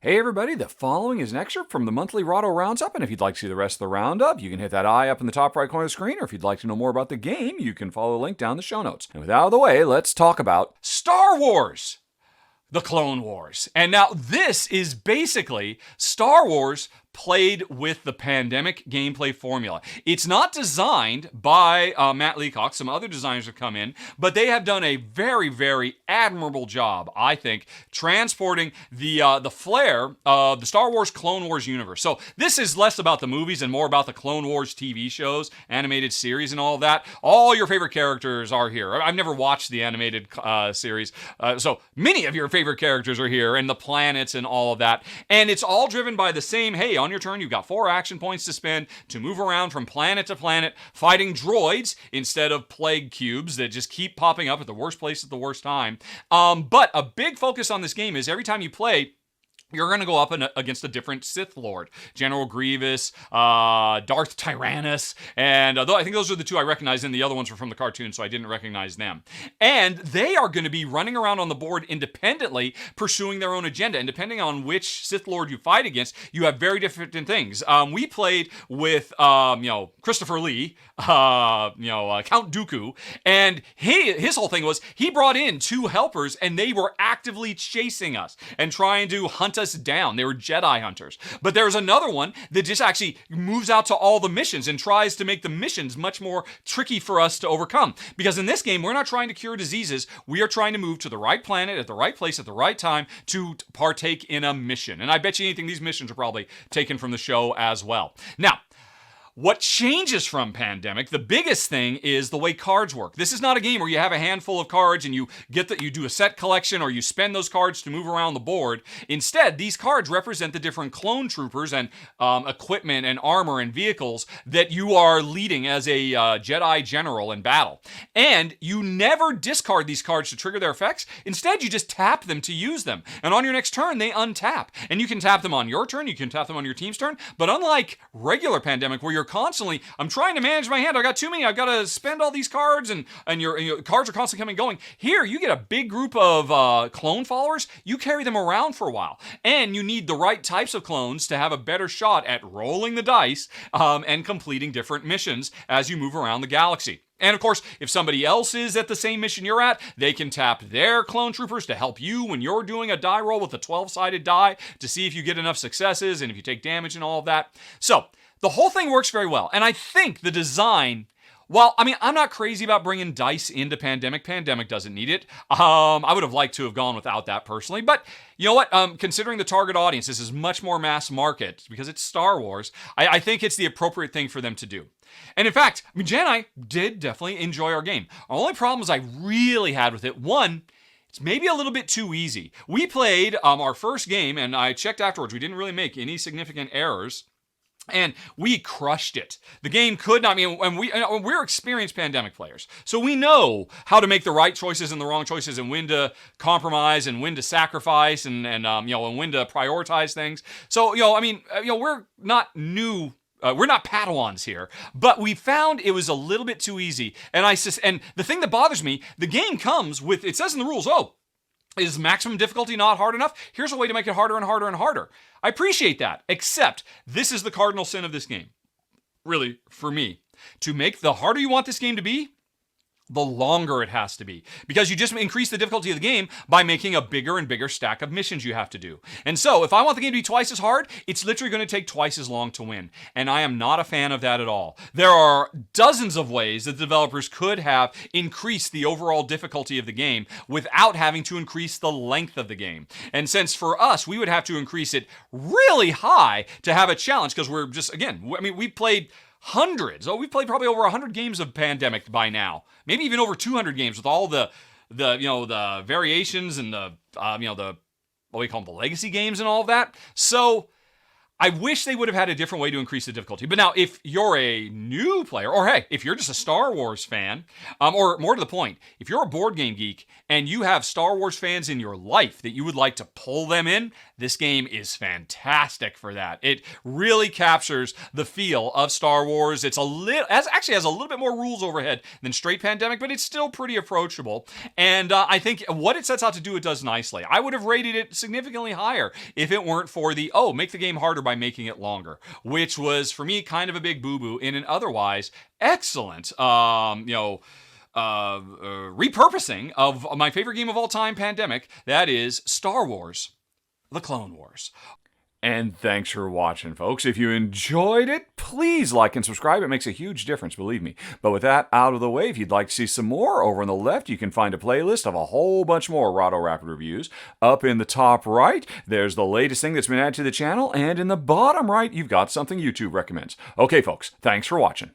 Hey everybody, the following is an excerpt from the monthly Rahdo Roundup, and if you'd like to see the rest of the Roundup, you can hit that eye up in the top right corner of the screen, or if you'd like to know more about the game, you can follow the link down in the show notes. And with that out of the way, let's talk about Star Wars! The Clone Wars. And now this is basically Star Wars played with the pandemic gameplay formula. It's not designed by Matt Leacock. Some other designers have come in, but they have done a very, very admirable job, I think, transporting the flair of the Star Wars Clone Wars universe. So this is less about the movies and more about the Clone Wars TV shows, animated series, and all of that. All your favorite characters are here. I've never watched the animated series, so many of your favorite characters are here, and the planets and all of that. And it's all driven by the same, hey, on your turn, you've got 4 action points to spend to move around from planet to planet, fighting droids instead of plague cubes that just keep popping up at the worst place at the worst time. But a big focus on this game is every time you play, you're going to go up against a different Sith Lord. General Grievous, Darth Tyrannus, and I think those are the 2 I recognize, and the other ones were from the cartoon, so I didn't recognize them. And they are going to be running around on the board independently, pursuing their own agenda. And depending on which Sith Lord you fight against, you have very different things. We played with, Christopher Lee, Count Dooku, and his whole thing was he brought in 2 helpers, and they were actively chasing us and trying to hunt us down. They were Jedi hunters. But there's another one that just actually moves out to all the missions and tries to make the missions much more tricky for us to overcome. Because in this game, we're not trying to cure diseases. We are trying to move to the right planet at the right place at the right time to partake in a mission. And I bet you anything, these missions are probably taken from the show as well. Now, what changes from Pandemic, the biggest thing is the way cards work. This is not a game where you have a handful of cards and you do a set collection or you spend those cards to move around the board. Instead, these cards represent the different clone troopers and equipment and armor and vehicles that you are leading as a Jedi general in battle. And you never discard these cards to trigger their effects. Instead, you just tap them to use them. And on your next turn, they untap. And you can tap them on your turn, you can tap them on your team's turn. But unlike regular Pandemic, where you're constantly, I'm trying to manage my hand, I got too many, I've got to spend all these cards, and your cards are constantly coming and going. Here, you get a big group of clone followers, you carry them around for a while, and you need the right types of clones to have a better shot at rolling the dice and completing different missions as you move around the galaxy. And of course, if somebody else is at the same mission you're at, they can tap their clone troopers to help you when you're doing a die roll with a 12-sided die to see if you get enough successes and if you take damage and all of that. So, the whole thing works very well. And I think the design, I'm not crazy about bringing dice into Pandemic. Pandemic doesn't need it. I would have liked to have gone without that personally. But you know what? Considering the target audience, this is much more mass market because it's Star Wars. I think it's the appropriate thing for them to do. And in fact, Jen and I did definitely enjoy our game. Our only problems I really had with it, one, it's maybe a little bit too easy. We played our first game, and I checked afterwards. We didn't really make any significant errors. And we crushed it. The game could not, and we're experienced Pandemic players. So we know how to make the right choices and the wrong choices and when to compromise and when to sacrifice and when to prioritize things. So, we're not new. We're not Padawans here, but we found it was a little bit too easy. And the thing that bothers me, the game comes with, it says in the rules, is maximum difficulty not hard enough? Here's a way to make it harder and harder and harder. I appreciate that, except this is the cardinal sin of this game. Really, for me. To make the harder you want this game to be, the longer it has to be. Because you just increase the difficulty of the game by making a bigger and bigger stack of missions you have to do. And so, if I want the game to be twice as hard, it's literally going to take twice as long to win. And I am not a fan of that at all. There are dozens of ways that the developers could have increased the overall difficulty of the game without having to increase the length of the game. And since for us, we would have to increase it really high to have a challenge, because we're just, we played hundreds. We've played probably over 100 games of Pandemic by now. Maybe even over 200 games with all the variations and the what we call them, the legacy games and all of that. So I wish they would have had a different way to increase the difficulty. But now, if you're a new player, or hey, if you're just a Star Wars fan, or more to the point, if you're a board game geek and you have Star Wars fans in your life that you would like to pull them in, this game is fantastic for that. It really captures the feel of Star Wars. It's actually has a little bit more rules overhead than straight Pandemic, but it's still pretty approachable. And I think what it sets out to do, it does nicely. I would have rated it significantly higher if it weren't for the, make the game harder by making it longer, which was, for me, kind of a big boo-boo in an otherwise excellent, repurposing of my favorite game of all time, Pandemic. That is Star Wars: The Clone Wars. And thanks for watching, folks. If you enjoyed it, please like and subscribe. It makes a huge difference, believe me. But with that out of the way, if you'd like to see some more, over on the left, you can find a playlist of a whole bunch more Rahdo Rapid reviews. Up in the top right, there's the latest thing that's been added to the channel. And in the bottom right, you've got something YouTube recommends. Okay, folks, thanks for watching.